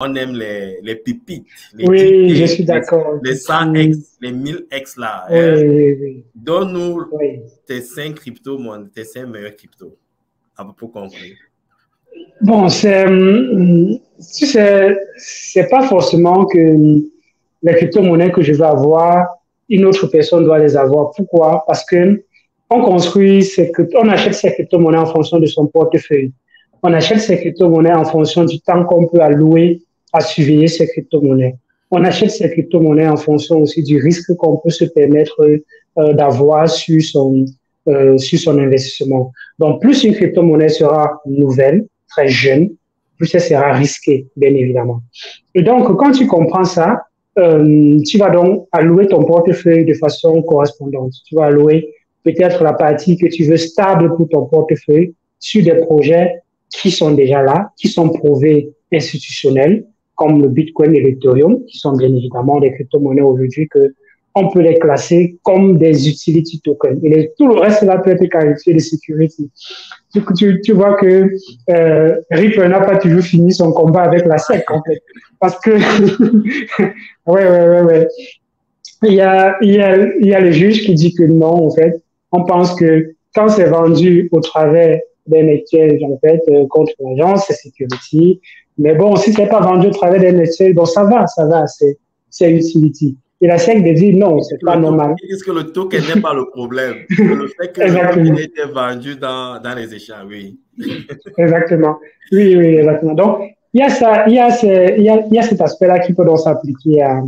on aime les pépites, les Oui, je tickets, suis d'accord. les 100x, les 1000x là. Oui, Hein. oui, oui. Donne-nous Oui. tes 5 cryptos, tes 5 meilleurs cryptos, pour conclure. Bon, c'est pas forcément que les crypto-monnaies que je veux avoir, une autre personne doit les avoir. Pourquoi? Parce que on achète ces crypto-monnaies en fonction de son portefeuille. On achète ces crypto-monnaies en fonction du temps qu'on peut allouer à surveiller ces crypto-monnaies. On achète ces crypto-monnaies en fonction aussi du risque qu'on peut se permettre d'avoir sur son investissement. Donc, plus une crypto-monnaie sera nouvelle, très jeune, plus elle sera risquée, bien évidemment. Et donc, quand tu comprends ça, tu vas donc allouer ton portefeuille de façon correspondante. Tu vas allouer peut-être la partie que tu veux stable pour ton portefeuille sur des projets qui sont déjà là, qui sont prouvés institutionnels, comme le Bitcoin et l'Ethereum, qui sont bien évidemment des crypto-monnaies aujourd'hui que on peut les classer comme des utility tokens. Et tout le reste là peut être qualifié de security. Tu vois que Ripple n'a pas toujours fini son combat avec la SEC, en fait. Parce que, ouais. Il y a le juge qui dit que non, en fait. On pense que quand c'est vendu au travers d'un exchange, en fait, contre l'agence, c'est security. Mais bon, si c'est pas vendu au travers d'un exchange, bon, ça va, c'est utility. Et la SEC dit non, c'est pas normal. Ils disent que le token n'est pas le problème. C'est le fait que le token a été vendu dans les échanges, oui. Exactement. Oui, exactement. Donc, il y a cet aspect-là qui peut donc s'appliquer à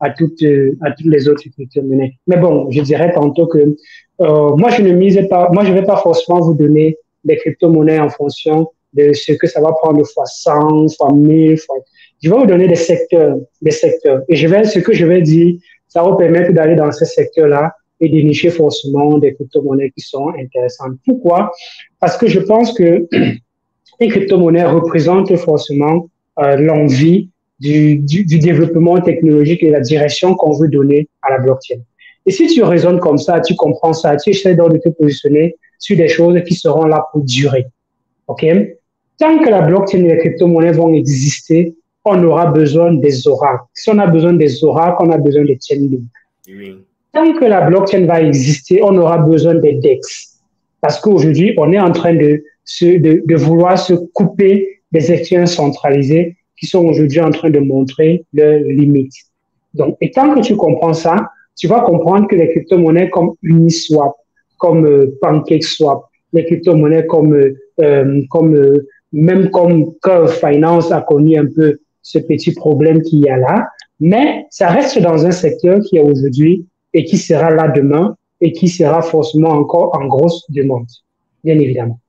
toutes les autres crypto-monnaies. Mais bon, je dirais tantôt que moi, je ne vais pas forcément vous donner des crypto-monnaies en fonction de ce que ça va prendre fois 100, fois 1000, fois... Je vais vous donner des secteurs. Et ce que je vais dire, ça va vous permettre d'aller dans ces secteurs-là et dénicher forcément des crypto-monnaies qui sont intéressantes. Pourquoi? Parce que je pense que les crypto-monnaies représentent forcément l'envie du développement technologique et la direction qu'on veut donner à la blockchain. Et si tu raisonnes comme ça, tu comprends ça, tu essaies donc de te positionner sur des choses qui seront là pour durer. OK? Tant que la blockchain et les crypto-monnaies vont exister, on aura besoin des oracles. Si on a besoin des oracles, on a besoin des chainlinks. Oui. Tant que la blockchain va exister, on aura besoin des DEX. Parce qu'aujourd'hui, on est en train de vouloir se couper des exchanges centralisés qui sont aujourd'hui en train de montrer leurs limites. Donc, et tant que tu comprends ça, tu vas comprendre que les crypto-monnaies comme Uniswap, comme PancakeSwap, les crypto-monnaies même comme Curve Finance a connu un peu ce petit problème qu'il y a là, mais ça reste dans un secteur qui est aujourd'hui et qui sera là demain et qui sera forcément encore en grosse demande, bien évidemment.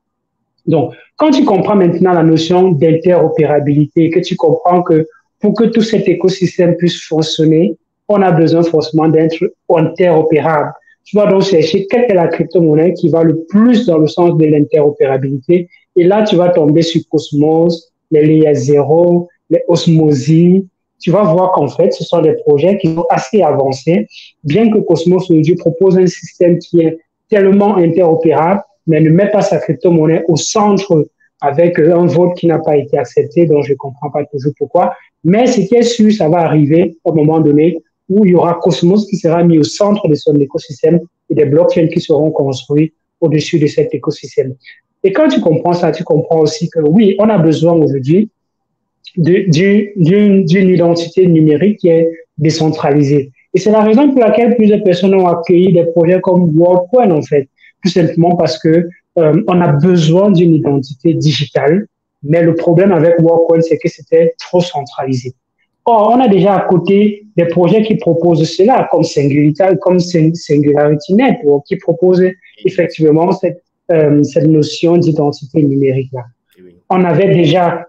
Donc, quand tu comprends maintenant la notion d'interopérabilité, que tu comprends que pour que tout cet écosystème puisse fonctionner, on a besoin forcément d'être interopérable. Tu vas donc chercher quelle est la crypto-monnaie qui va le plus dans le sens de l'interopérabilité. Et là, tu vas tomber sur Cosmos, les Layer 0, les Osmosis. Tu vas voir qu'en fait, ce sont des projets qui sont assez avancés, bien que Cosmos aujourd'hui propose un système qui est tellement interopérable, mais ne met pas sa crypto-monnaie au centre avec un vote qui n'a pas été accepté, donc je ne comprends pas toujours pourquoi. Mais ce qui est sûr, ça va arriver au moment donné où il y aura Cosmos qui sera mis au centre de son écosystème et des blockchains qui seront construits au-dessus de cet écosystème. Et quand tu comprends ça, tu comprends aussi que oui, on a besoin aujourd'hui d'une identité numérique qui est décentralisée. Et c'est la raison pour laquelle plusieurs personnes ont accueilli des projets comme WorldCoin, en fait. Tout simplement parce que on a besoin d'une identité digitale, mais le problème avec WorldCoin, c'est que c'était trop centralisé. Or, on a déjà à côté des projets qui proposent cela, comme SingularityNet, qui proposent effectivement cette notion d'identité numérique-là. On avait déjà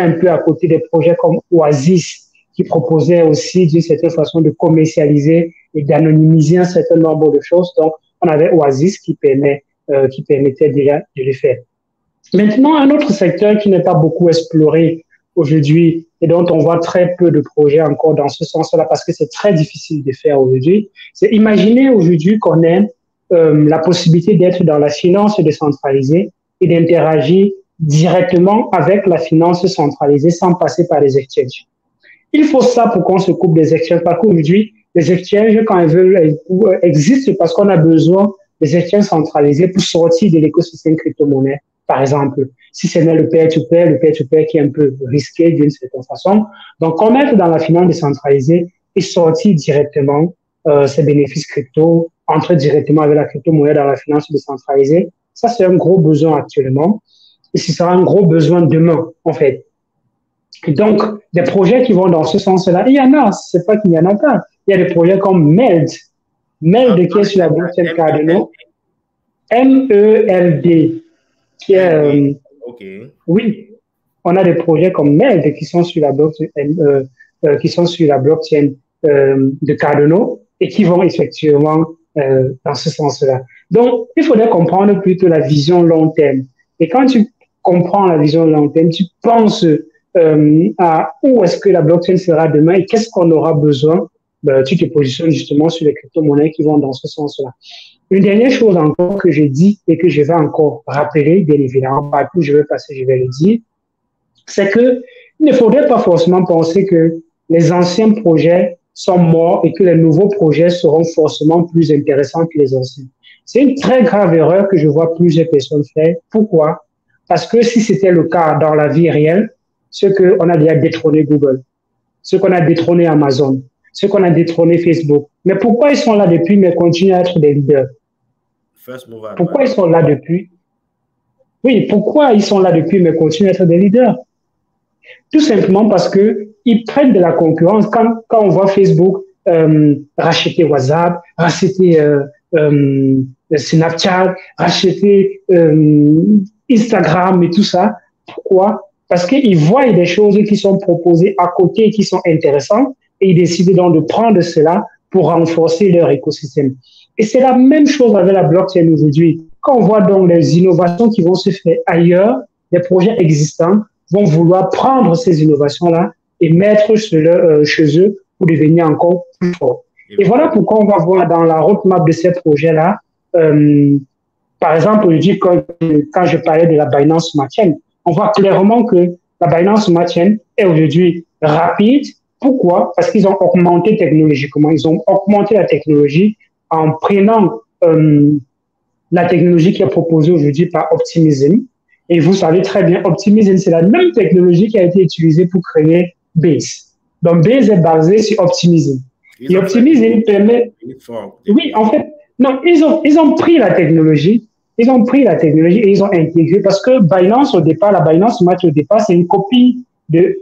un peu à côté des projets comme Oasis, qui proposaient aussi d'une certaine façon de commercialiser et d'anonymiser un certain nombre de choses. Donc, on avait Oasis qui permettait déjà de le faire. Maintenant, un autre secteur qui n'est pas beaucoup exploré aujourd'hui et dont on voit très peu de projets encore dans ce sens-là parce que c'est très difficile de faire aujourd'hui, c'est imaginer aujourd'hui qu'on ait la possibilité d'être dans la finance décentralisée et d'interagir directement avec la finance centralisée sans passer par les exchanges. Il faut ça pour qu'on se coupe des exchanges. Parce qu'aujourd'hui, les exchanges, quand ils veulent, existent parce qu'on a besoin des exchanges centralisés pour sortir de l'écosystème crypto-monnaie, par exemple. Si ce n'est le peer-to-peer qui est un peu risqué d'une certaine façon. Donc, on met dans la finance décentralisée et sortir directement ces bénéfices crypto, entrer directement avec la crypto-monnaie dans la finance décentralisée. Ça, c'est un gros besoin actuellement. Et ce sera un gros besoin demain, en fait. Et donc, des projets qui vont dans ce sens-là, il y en a, c'est pas qu'il n'y en a pas. Il y a des projets comme MELD. MELD qui est sur la blockchain Cardano. MELD, qui est... Oui, on a des projets comme MELD qui sont sur la blockchain, de Cardano et qui vont effectivement dans ce sens-là. Donc, il faudrait comprendre plutôt la vision long terme. Et quand tu comprends la vision long terme, tu penses à où est-ce que la blockchain sera demain et qu'est-ce qu'on aura besoin, tu te positionnes justement sur les crypto-monnaies qui vont dans ce sens-là. Une dernière chose encore que j'ai dit et que je vais encore rappeler, bien évidemment, pas tout, je vais le dire, c'est que il ne faudrait pas forcément penser que les anciens projets sont morts et que les nouveaux projets seront forcément plus intéressants que les anciens. C'est une très grave erreur que je vois plusieurs personnes faire. Pourquoi? Parce que si c'était le cas dans la vie réelle, ce qu'on a déjà détrôné Google, ce qu'on a détrôné Amazon, ce qu'on a détrôné Facebook. Mais pourquoi ils sont là depuis mais continuent à être des leaders? Pourquoi ils sont là depuis? Oui, pourquoi ils sont là depuis mais continuent à être des leaders? Tout simplement parce que ils prennent de la concurrence. Quand on voit Facebook racheter WhatsApp, racheter Snapchat, racheter Instagram et tout ça, pourquoi? Parce qu'ils voient des choses qui sont proposées à côté et qui sont intéressantes et ils décident donc de prendre cela pour renforcer leur écosystème. Et c'est la même chose avec la blockchain aujourd'hui. Quand on voit donc les innovations qui vont se faire ailleurs, les projets existants vont vouloir prendre ces innovations-là et mettre chez eux pour devenir encore plus forts. Et voilà pourquoi on va voir dans la roadmap de ces projets-là, par exemple, aujourd'hui, quand je parlais de la Binance Smart Chain, on voit clairement que la Binance Smart Chain est aujourd'hui rapide. Pourquoi? Parce qu'ils ont augmenté technologiquement. Ils ont augmenté la technologie en prenant la technologie qui est proposée aujourd'hui par Optimism. Et vous savez très bien, Optimism, c'est la même technologie qui a été utilisée pour créer Base. Donc, Base est basé sur Optimism. Et Optimism permet... Oui, en fait, non, ils ont pris la technologie. Ils ont pris la technologie et ils ont intégré parce que Binance, au départ, la Binance Smart, au départ, c'est une copie de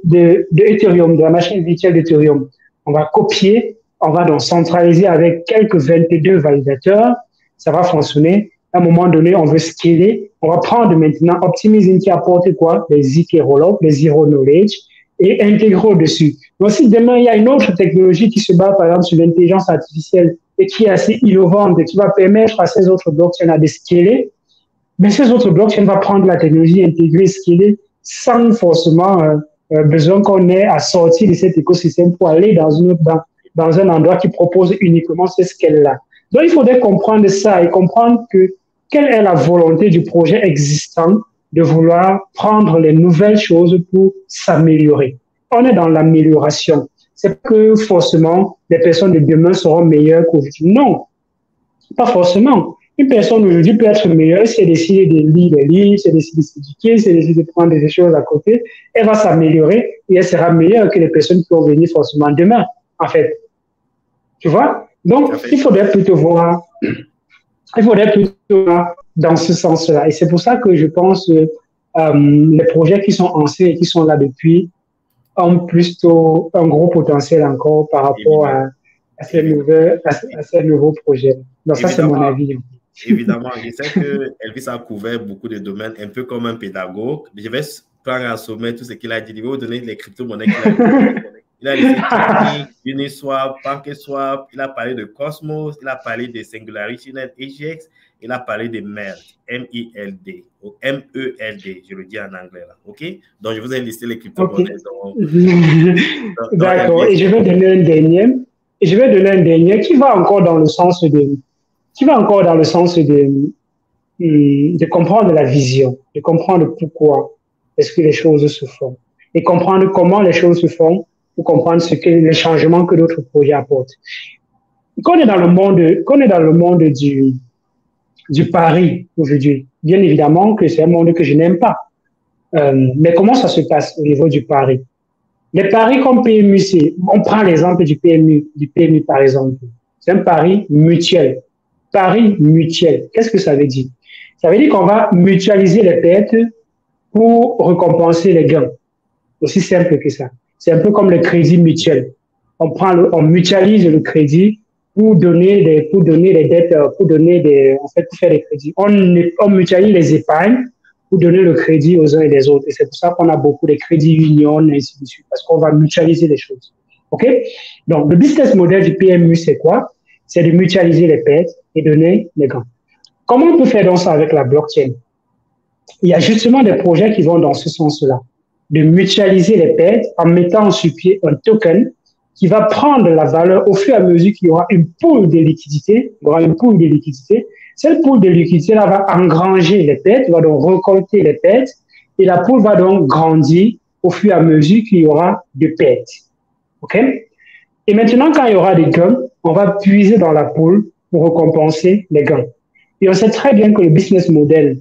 Ethereum, de la machine virtuelle d'Ethereum. On va copier, on va donc centraliser avec quelques 22 validateurs. Ça va fonctionner. À un moment donné, on veut scaler. On va prendre maintenant Optimism qui apporte quoi? Les ZK Rollup, les Zero Knowledge et intégrer au-dessus. Donc, si demain, il y a une autre technologie qui se base, par exemple, sur l'intelligence artificielle et qui est assez innovante et qui va permettre à ces autres blockchains de scaler, mais ces autres blockchains vont prendre la technologie intégrée, scaler, sans forcément besoin qu'on ait à sortir de cet écosystème pour aller dans un endroit qui propose uniquement ce scale-là. Donc, il faudrait comprendre ça et comprendre que quelle est la volonté du projet existant de vouloir prendre les nouvelles choses pour s'améliorer. On est dans l'amélioration. C'est que forcément, les personnes de demain seront meilleures qu'aujourd'hui. Non, pas forcément. Une personne aujourd'hui peut être meilleure si elle décide de lire des livres, si elle décide de s'éduquer, si elle décide de prendre des choses à côté. Elle va s'améliorer et elle sera meilleure que les personnes qui vont venir forcément demain, en fait. Tu vois? Donc, il faudrait plutôt voir dans ce sens-là. Et c'est pour ça que je pense que les projets qui sont anciens et qui sont là depuis ont plutôt un gros potentiel encore par rapport à ces nouveaux projets. Donc, ça, c'est mon avis. Évidemment, je sais qu'Elvis a couvert beaucoup de domaines, un peu comme un pédagogue. Je vais prendre en sommet tout ce qu'il a dit. Il va vous donner les crypto-monnaies qu'il a dit. Il a laissé Tiki, Uniswap, PancakeSwap, il a parlé de Cosmos, il a parlé de Singularity Net EGX, il a parlé de MELD, M-I-L-D, ou M-E-L-D, je le dis en anglais là, ok? Donc, je vous ai listé les crypto-monnaies. D'accord, et je vais donner un dernier qui va encore dans le sens de de comprendre la vision, de comprendre pourquoi est-ce que les choses se font et comprendre comment les choses se font pour comprendre les changements que d'autres projets apportent. Quand on est dans le monde du pari aujourd'hui, bien évidemment que c'est un monde que je n'aime pas. Mais comment ça se passe au niveau du pari? Les paris comme PMU, on prend l'exemple du PMU par exemple. C'est un pari mutuel. Pari mutuel. Qu'est-ce que ça veut dire? Ça veut dire qu'on va mutualiser les pertes pour récompenser les gains. Aussi simple que ça. C'est un peu comme le crédit mutuel. On mutualise le crédit pour donner les dettes, pour faire des crédits. On mutualise les épargnes pour donner le crédit aux uns et les autres. Et c'est pour ça qu'on a beaucoup de crédits union, et ainsi de suite, parce qu'on va mutualiser les choses. OK? Donc, le business model du PMU, c'est quoi? C'est de mutualiser les pertes et donner les gains. Comment on peut faire donc ça avec la blockchain? Il y a justement des projets qui vont dans ce sens-là, de mutualiser les pertes en mettant sur pied un token qui va prendre la valeur au fur et à mesure qu'il y aura une pool de liquidité. Il y aura une pool de liquidité. Cette pool de liquidité-là va engranger les pertes, va donc récolter les pertes, et la pool va donc grandir au fur et à mesure qu'il y aura de pertes. OK? Et maintenant, quand il y aura des gains, on va puiser dans la pool pour récompenser les gains. Et on sait très bien que le business model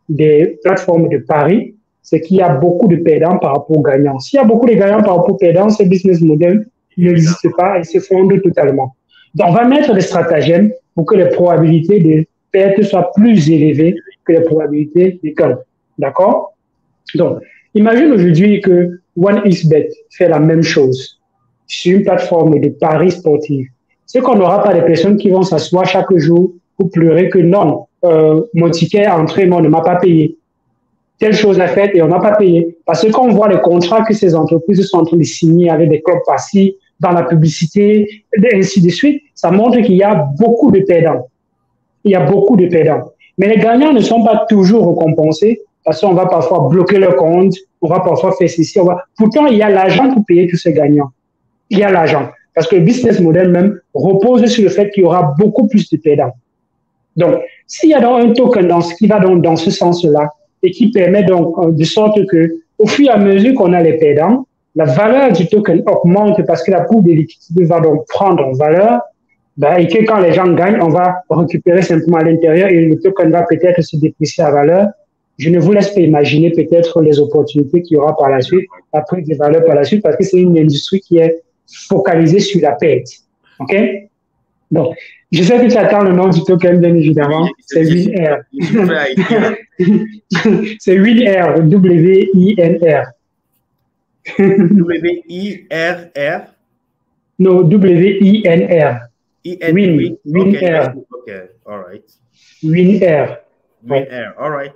des plateformes de paris, c'est qu'il y a beaucoup de perdants par rapport aux gagnants. S'il y a beaucoup de gagnants par rapport aux perdants, ce business model n'existe pas et s'effondre totalement. Donc, on va mettre des stratagèmes pour que les probabilités de perte soient plus élevées que les probabilités de gains. D'accord? Donc, imagine aujourd'hui que OneXBet fait la même chose sur une plateforme de paris sportifs. C'est qu'on n'aura pas des personnes qui vont s'asseoir chaque jour pour pleurer que non, mon ticket à entrée, moi, on ne m'a pas payé. Telle chose est faite et on n'a pas payé. Parce que quand on voit les contrats que ces entreprises sont en train de signer avec des clubs passifs, dans la publicité, et ainsi de suite, ça montre qu'il y a beaucoup de perdants. Il y a beaucoup de perdants. Mais les gagnants ne sont pas toujours récompensés parce qu'on va parfois bloquer leur compte, on va parfois faire ceci. Pourtant, il y a l'argent pour payer tous ces gagnants. Il y a l'argent. Parce que le business model même repose sur le fait qu'il y aura beaucoup plus de perdants. Donc, s'il y a donc un token qui va donc dans ce sens-là et qui permet donc de sorte que, au fur et à mesure qu'on a les perdants, la valeur du token augmente parce que la pool de liquidité va donc prendre en valeur, et que quand les gens gagnent, on va récupérer simplement à l'intérieur et le token va peut-être se déprécier à valeur. Je ne vous laisse pas imaginer peut-être les opportunités qu'il y aura par la suite, la prise de valeur par la suite, parce que c'est une industrie qui est focalisée sur la perte. OK? Donc, je sais que tu attends le nom du token, bien évidemment. C'est WinR. C'est WinR, W-I-N-R. W-I-R-R? Non, W-I-N-R. WinR. OK, all right. WinR. WinR, all right.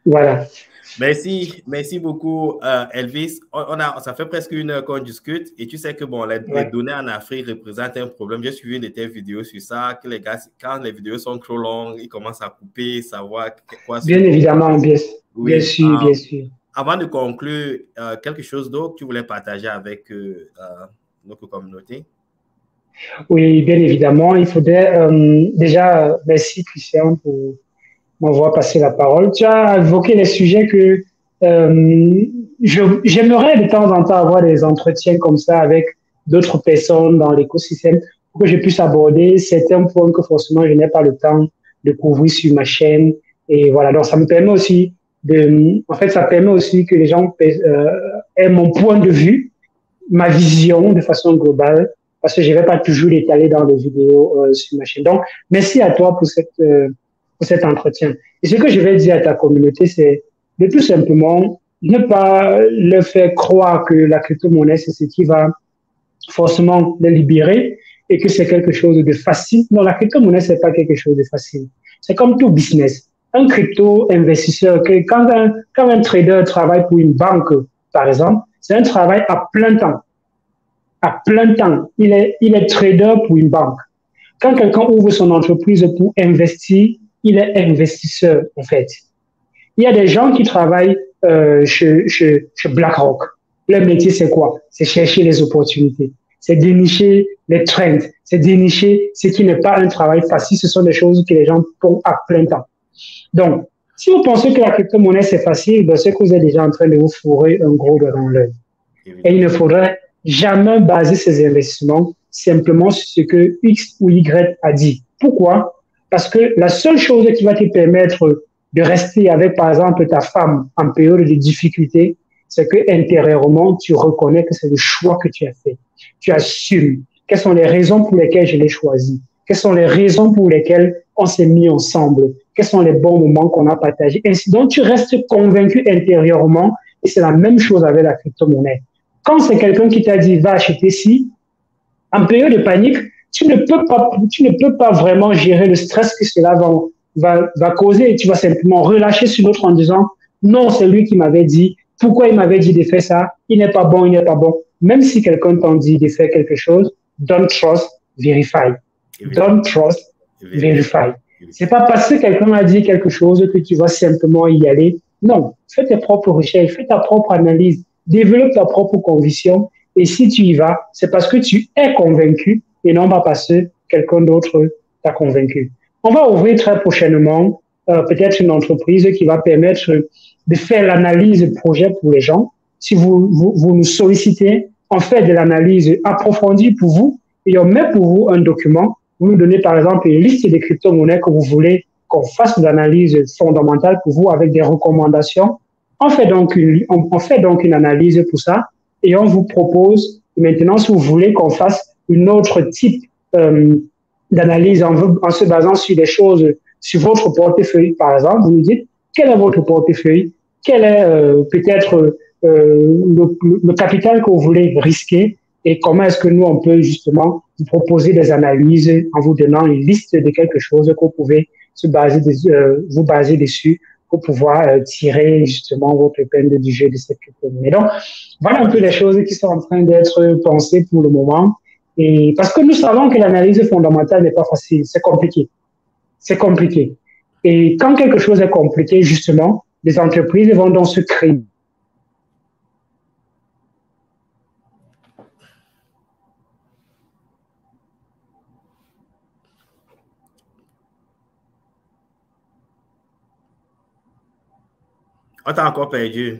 Voilà. Merci beaucoup, Elvis. Ça fait presque une heure qu'on discute et tu sais que bon, les données en Afrique représentent un problème. J'ai suivi une de tes vidéos sur ça, que les gars, quand les vidéos sont trop longues, ils commencent à couper, savoir quoi. Bien évidemment, bien sûr. Avant de conclure, quelque chose d'autre que tu voulais partager avec notre communauté? Oui, bien évidemment. Il faudrait déjà, merci Christian pour m'avoir passé la parole. Tu as évoqué les sujets que j'aimerais de temps en temps avoir des entretiens comme ça avec d'autres personnes dans l'écosystème pour que je puisse aborder certains points que forcément je n'ai pas le temps de couvrir sur ma chaîne. Et voilà, donc ça me permet aussi ça permet aussi que les gens aient mon point de vue, ma vision de façon globale, parce que je ne vais pas toujours l'étaler dans les vidéos sur ma chaîne. Donc, merci à toi pour cet entretien. Et ce que je vais dire à ta communauté, c'est de tout simplement ne pas leur faire croire que la crypto-monnaie, c'est ce qui va forcément les libérer et que c'est quelque chose de facile. Non, la crypto-monnaie, c'est pas quelque chose de facile. C'est comme tout business. Un crypto-investisseur, quand un trader travaille pour une banque, par exemple, c'est un travail à plein temps. À plein temps. Il est trader pour une banque. Quand quelqu'un ouvre son entreprise pour investir, il est investisseur, en fait. Il y a des gens qui travaillent chez BlackRock. Leur métier, c'est quoi? C'est chercher les opportunités. C'est dénicher les trends. C'est dénicher ce qui n'est pas un travail facile. Ce sont des choses que les gens font à plein temps. Donc, si vous pensez que la crypto-monnaie, c'est facile, ben, c'est que vous êtes déjà en train de vous fourrer un gros doigt dans l'œil. Et il ne faudrait jamais baser ses investissements simplement sur ce que X ou Y a dit. Pourquoi? Parce que la seule chose qui va te permettre de rester avec, par exemple, ta femme en période de difficulté, c'est que intérieurement, tu reconnais que c'est le choix que tu as fait. Tu assumes. Quelles sont les raisons pour lesquelles je l'ai choisi? Quelles sont les raisons pour lesquelles on s'est mis ensemble? Quels sont les bons moments qu'on a partagés? Ainsi, donc, tu restes convaincu intérieurement et c'est la même chose avec la crypto-monnaie. Quand c'est quelqu'un qui t'a dit va acheter ci, en période de panique, tu ne peux pas vraiment gérer le stress que cela va causer et tu vas simplement relâcher sur l'autre en disant non, c'est lui qui m'avait dit, pourquoi il m'avait dit de faire ça, il n'est pas bon, il n'est pas bon. Même si quelqu'un t'en dit de faire quelque chose, don't trust, verify. Don't trust, verify. C'est pas parce que quelqu'un a dit quelque chose que tu vas simplement y aller. Non, fais tes propres recherches, fais ta propre analyse, développe ta propre conviction. Et si tu y vas, c'est parce que tu es convaincu et non pas parce que quelqu'un d'autre t'a convaincu. On va ouvrir très prochainement peut-être une entreprise qui va permettre de faire l'analyse de projet pour les gens. Si vous nous sollicitez, on fait de l'analyse approfondie pour vous et on met pour vous un document. Vous nous donnez par exemple une liste des crypto-monnaies que vous voulez qu'on fasse de l'analyse fondamentale pour vous avec des recommandations. On fait donc une analyse pour ça et on vous propose maintenant, si vous voulez qu'on fasse une autre type d'analyse en se basant sur des choses, sur votre portefeuille, par exemple, vous nous dites quel est votre portefeuille, quel est peut-être le capital que vous voulez risquer et comment est-ce que nous, on peut justement vous proposer des analyses en vous donnant une liste de quelque chose que vous pouvez vous baser dessus pour pouvoir tirer justement votre épingle du jeu de cette crypto-monnaie. Donc, voilà un peu les choses qui sont en train d'être pensées pour le moment. Et parce que nous savons que l'analyse fondamentale n'est pas facile, c'est compliqué. C'est compliqué. Et quand quelque chose est compliqué, justement, les entreprises vont donc se créer. On t'a encore perdu.